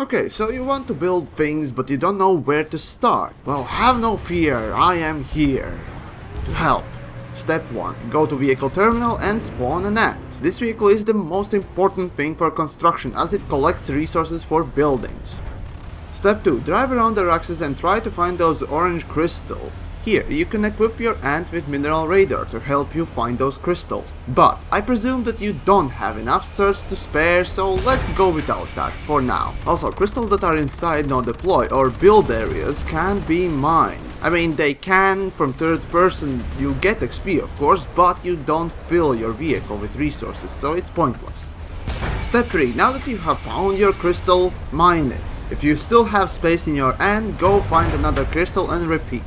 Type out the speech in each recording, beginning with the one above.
Okay, so you want to build things but you don't know where to start. Well, have no fear, I am here to help. Step 1. Go to vehicle terminal and spawn an ant. This vehicle is the most important thing for construction as it collects resources for buildings. Step 2. Drive around the axis and try to find those orange crystals. Here, you can equip your ant with mineral radar to help you find those crystals. But I presume that you don't have enough certs to spare, so let's go without that for now. Also, crystals that are inside no deploy or build areas can be mined. I mean, they can from third person, you get XP of course, but you don't fill your vehicle with resources, so it's pointless. Step 3. Now that you have found your crystal, mine it. If you still have space in your ant, go find another crystal and repeat.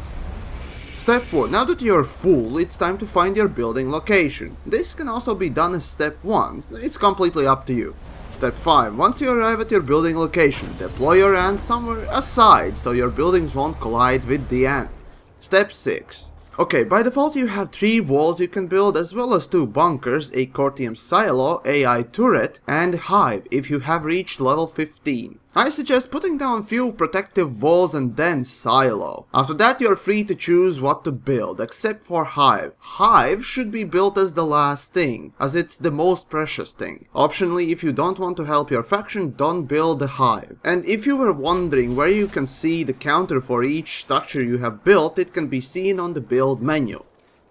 Step 4. Now that you're full, it's time to find your building location. This can also be done as step 1, it's completely up to you. Step 5. Once you arrive at your building location, deploy your ant somewhere aside so your buildings won't collide with the ant. Step 6. Okay, by default you have 3 walls you can build as well as 2 bunkers, a Cortium silo, AI turret, and hive if you have reached level 15. I suggest putting down few protective walls and then silo. After that you're free to choose what to build, except for hive. Hive should be built as the last thing, as it's the most precious thing. Optionally, if you don't want to help your faction, don't build a hive. And if you were wondering where you can see the counter for each structure you have built, it can be seen on the build menu.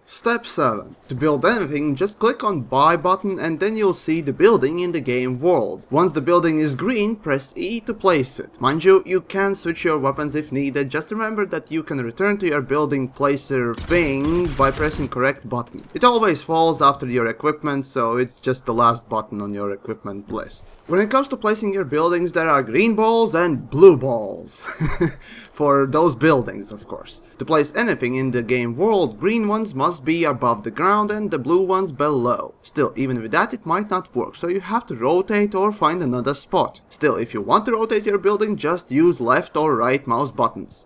Step 7. To build anything, just click on buy button and then you'll see the building in the game world. Once the building is green, press E to place it. Mind you, you can switch your weapons if needed, just remember that you can return to your building placer thing by pressing correct button. It always falls after your equipment, so it's just the last button on your equipment list. When it comes to placing your buildings, there are green balls and blue balls. For those buildings, of course. To place anything in the game world, green ones must be above the ground and the blue ones below. Still, even with that it might not work, so you have to rotate or find another spot. Still, if you want to rotate your building, just use left or right mouse buttons.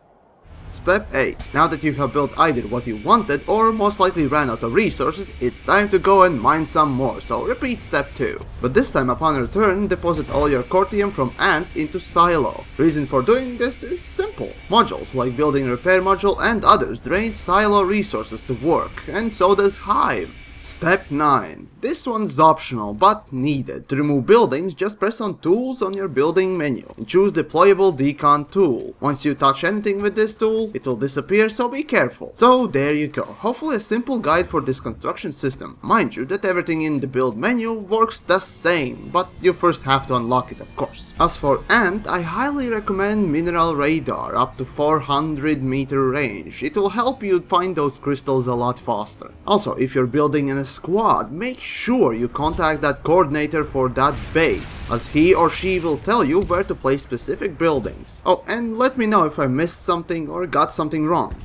Step 8. Now that you have built either what you wanted or most likely ran out of resources, it's time to go and mine some more, so repeat step 2. But this time upon return, deposit all your Cortium from ant into silo. Reason for doing this is simple. Modules like building repair module and others drain silo resources to work, and so does hive. Step 9. This one's optional, but needed. To remove buildings, just press on Tools on your building menu and choose Deployable Decon tool. Once you touch anything with this tool, it will disappear, so be careful. So there you go. Hopefully a simple guide for this construction system. Mind you that everything in the build menu works the same, but you first have to unlock it, of course. As for ant, I highly recommend mineral radar up to 400 meter range. It will help you find those crystals a lot faster. Also, if you're building in a squad, make sure you contact that coordinator for that base, as he or she will tell you where to place specific buildings. Oh, and let me know if I missed something or got something wrong.